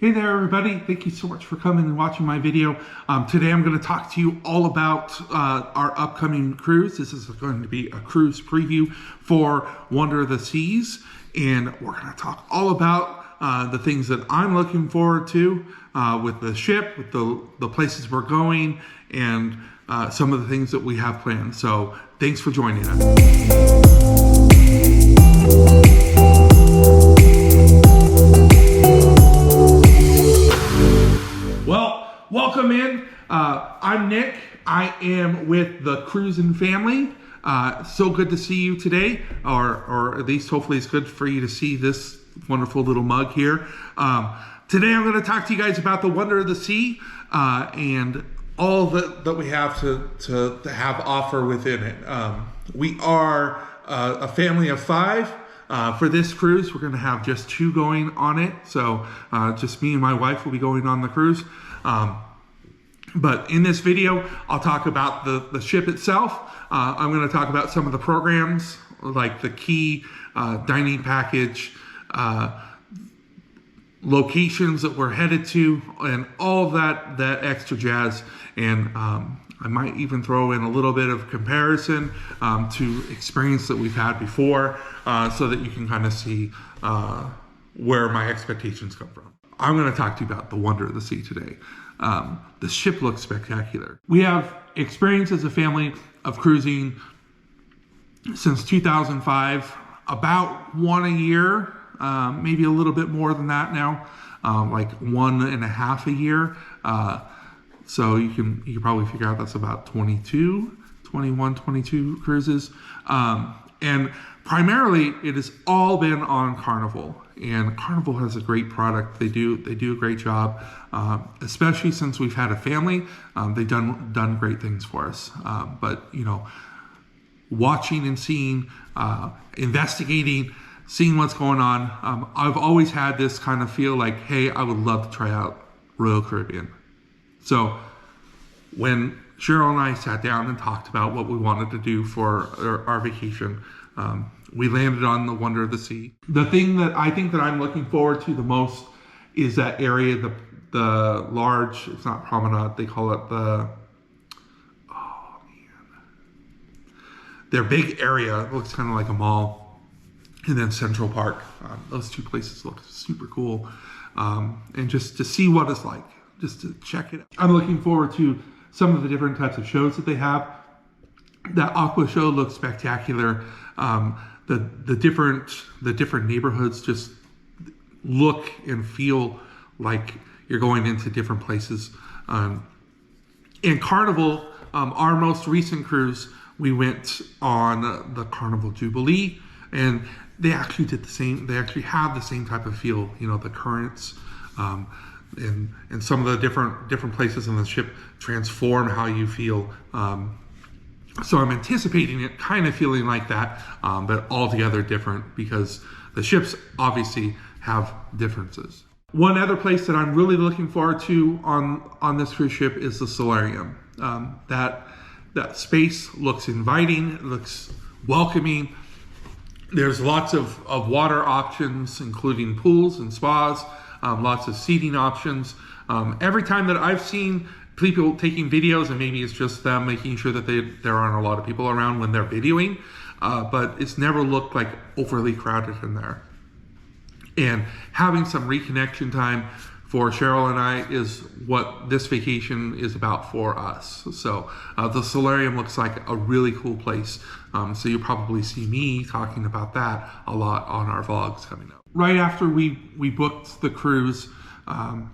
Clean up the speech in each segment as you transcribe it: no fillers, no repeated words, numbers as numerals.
Hey there everybody, thank you so much for coming and watching my video. Today I'm going to talk to you all about our upcoming cruise. This is going to be a cruise preview for Wonder of the Seas, and we're going to talk all about the things that I'm looking forward to with the ship, with the places we're going, and some of the things that we have planned. So thanks for joining us. Well, welcome in. I'm Nick. I am with the Cruisin' family. So good to see you today, or at least hopefully it's good for you to see this wonderful little mug here. Today I'm going to talk to you guys about the Wonder of the Sea and all that we have to have offer within it. We are a family of 5. For this cruise, we're going to have just 2 going on it. So just me and my wife will be going on the cruise. But in this video, I'll talk about the ship itself. I'm going to talk about some of the programs, like the key dining package, locations that we're headed to, and all that extra jazz. And I might even throw in a little bit of comparison to experience that we've had before, so that you can kind of see where my expectations come from. I'm going to talk to you about the Wonder of the Sea today. The ship looks spectacular. We have experience as a family of cruising since 2005, about 1 a year, maybe a little bit more than that now, like 1.5 a year. So you can probably figure out that's about 21, 22 cruises. And primarily it has all been on Carnival, and Carnival has a great product. They do a great job, especially since we've had a family. They've done great things for us. But you know, watching and seeing, investigating, seeing what's going on, I've always had this kind of feel like, hey, I would love to try out Royal Caribbean. So when Cheryl and I sat down and talked about what we wanted to do for our vacation, we landed on the Wonder of the Sea. The thing that I think that I'm looking forward to the most is that area, the large, it's not promenade, they call it their big area. It looks kind of like a mall. And then Central Park. Those 2 places look super cool. And just to see what it's like, just to check it out. I'm looking forward to some of the different types of shows that they have. That Aqua show looks spectacular. The different neighborhoods just look and feel like you're going into different places. In Carnival, our most recent cruise, we went on the Carnival Jubilee, and they actually did the same. They actually have the same type of feel. You know, the currents, and some of the different places in the ship transform how you feel. So I'm anticipating it kind of feeling like that, but altogether different, because the ships obviously have differences. One other place that I'm really looking forward to on this cruise ship is the solarium. That space looks inviting, it looks welcoming. There's lots of water options, including pools and spas, lots of seating options. Every time that I've seen people taking videos, and maybe it's just them making sure that there aren't a lot of people around when they're videoing, but it's never looked like overly crowded in there. And having some reconnection time for Cheryl and I is what this vacation is about for us. So the solarium looks like a really cool place. So you'll probably see me talking about that a lot on our vlogs coming up. Right after we booked the cruise, I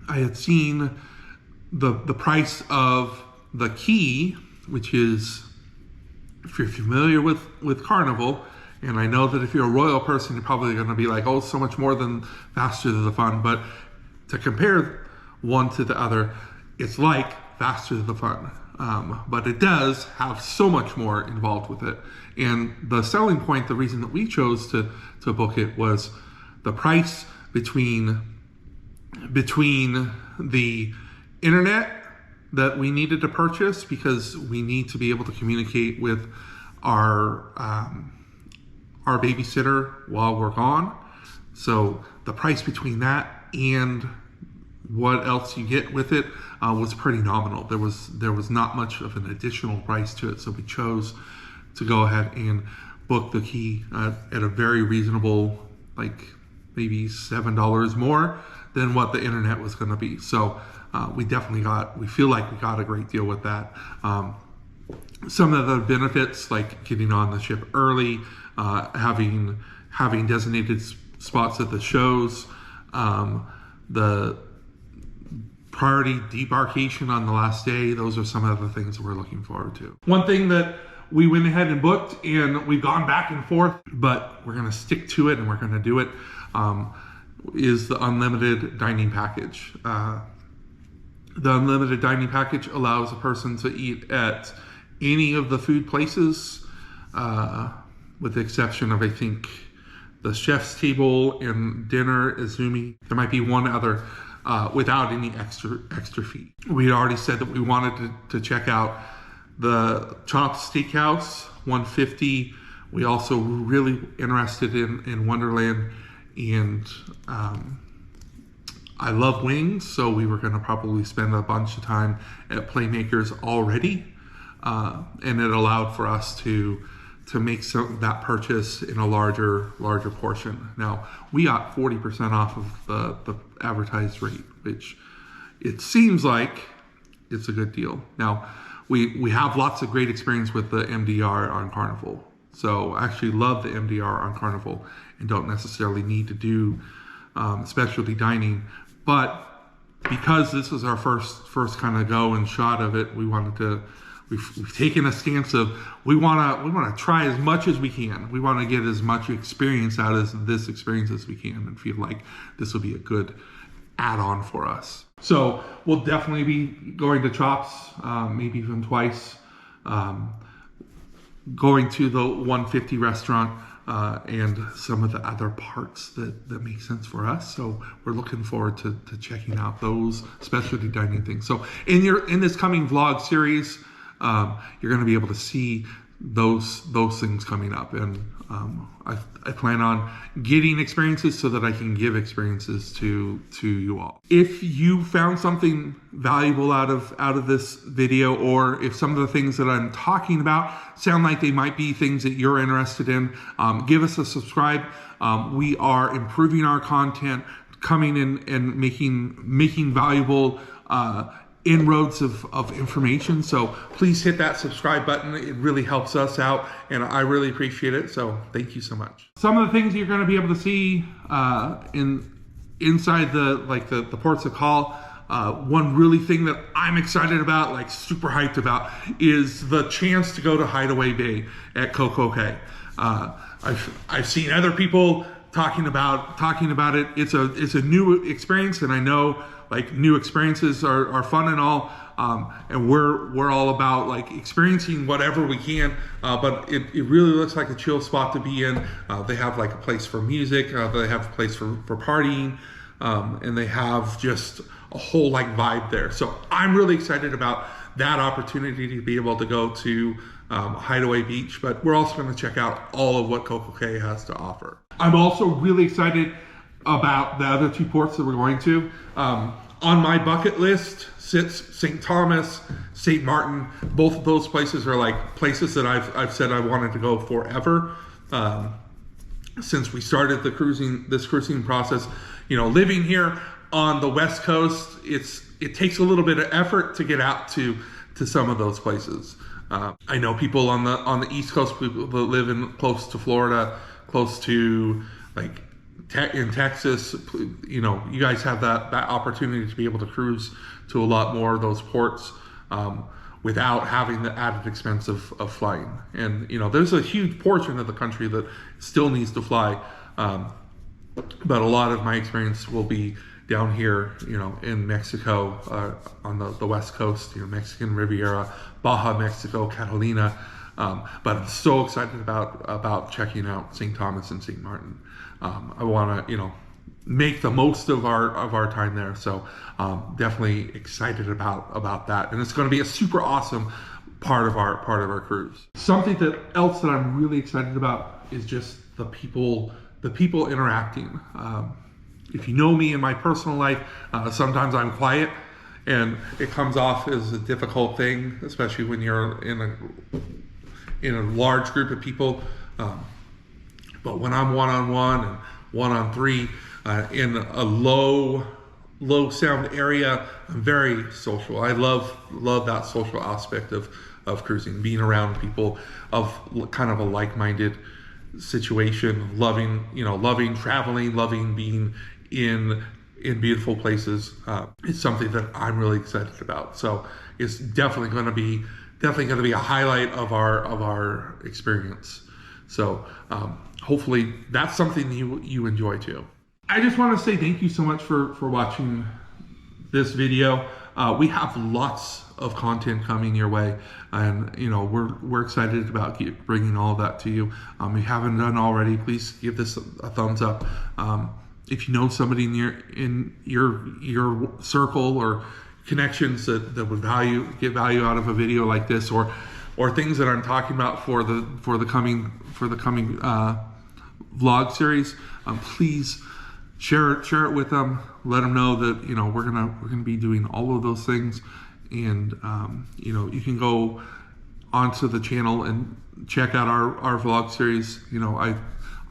had seen the price of the key, which is, if you're familiar with Carnival, and I know that if you're a Royal person, you're probably going to be like, oh, so much more than Faster to the Fun. But to compare one to the other, it's like Faster to the Fun. But it does have so much more involved with it. And the selling point, the reason that we chose to book it, was the price between the internet that we needed to purchase, because we need to be able to communicate with our babysitter while we're gone. So the price between that and what else you get with it was pretty nominal. There was not much of an additional price to it, so we chose to go ahead and book the key at a very reasonable, like maybe $7 more than what the internet was going to be. So we feel like we got a great deal with that. Some of the benefits, like getting on the ship early, having designated spots at the shows, the priority debarkation on the last day, those are some of the things that we're looking forward to. One thing that we went ahead and booked, and we've gone back and forth, but we're going to stick to it and we're going to do it, is the unlimited dining package. The unlimited dining package allows a person to eat at any of the food places, with the exception of, I think, the chef's table and dinner, Izumi. There might be one other without any extra fee. We had already said that we wanted to check out the Chops Steakhouse, $150. We also were really interested in Wonderland, and I love wings, so we were going to probably spend a bunch of time at Playmakers already, and it allowed for us to make that purchase in a larger portion. Now, we got 40% off of the advertised rate, which it seems like it's a good deal. Now, we have lots of great experience with the MDR on Carnival. So I actually love the MDR on Carnival and don't necessarily need to do specialty dining. But because this is our first kind of go and shot of it, we've taken a stance of we want to try as much as we can. We want to get as much experience out of this experience as we can, and feel like this will be a good add-on for us. So we'll definitely be going to Chops, maybe even twice, going to the 150 restaurant, and some of the other parts that make sense for us. So we're looking forward to checking out those specialty dining things. So in this coming vlog series, you're going to be able to see those things coming up, and I plan on getting experiences so that I can give experiences to you all. If you found something valuable out of this video, or if some of the things that I'm talking about sound like they might be things that you're interested in, give us a subscribe. We are improving our content, coming in and making valuable inroads of information. So please hit that subscribe button. It really helps us out, and I really appreciate it. So thank you so much. Some of the things you're going to be able to see inside the ports of call. One really thing that I'm excited about, like super hyped about, is the chance to go to Hideaway Bay at CocoCay. I've seen other people talking about it. It's a new experience, and I know like new experiences are fun and all, and we're all about like experiencing whatever we can, but it really looks like a chill spot to be in. They have like a place for music, they have a place for partying, and they have just a whole like vibe there. So I'm really excited about that opportunity to be able to go to Hideaway Beach, but we're also going to check out all of what CocoCay has to offer. I'm also really excited about the other two ports that we're going to. On my bucket list sits St. Thomas, St. Martin. Both of those places are like places that I've said I wanted to go forever. Since we started this cruising process, living here on the West Coast, it takes a little bit of effort to get out to some of those places. I know people on the East Coast, people that live close to Florida, close to like in Texas, you guys have that opportunity to be able to cruise to a lot more of those ports without having the added expense of flying. And there's a huge portion of the country that still needs to fly, but a lot of my experience will be down here, in Mexico, on the West Coast, Mexican Riviera, Baja, Mexico, Catalina. But I'm so excited about checking out St. Thomas and St. Martin. I want to, make the most of our time there. So definitely excited about that, and it's going to be a super awesome part of our cruise. Something else that I'm really excited about is just the people interacting. If you know me in my personal life, sometimes I'm quiet, and it comes off as a difficult thing, especially when you're in a large group of people. But when I'm one-on-one and one-on-three in a low sound area, I'm very social. I love that social aspect of cruising, being around people of kind of a like-minded situation, loving traveling, loving being in beautiful places. It's something that I'm really excited about. So it's definitely going to be a highlight of our experience. So hopefully that's something you enjoy too. I just want to say thank you so much for watching this video. We have lots of content coming your way, and we're excited about bringing all of that to you. If you haven't done already, please give this a thumbs up. If you know somebody in your circle or connections that would get value out of a video like this, or things that I'm talking about for the coming vlog series, please share it with them. Let them know that we're gonna be doing all of those things, and you can go onto the channel and check out our vlog series.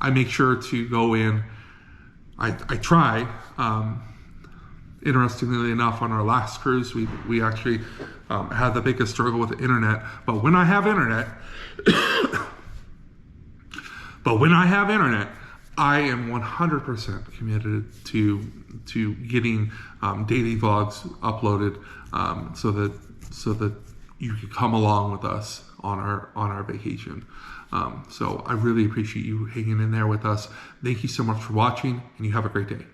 I make sure to go in. I try. Interestingly enough, on our last cruise, we actually had the biggest struggle with the internet. But when I have internet, I am 100% committed to getting daily vlogs uploaded, so that you can come along with us on our vacation. So I really appreciate you hanging in there with us. Thank you so much for watching, and you have a great day.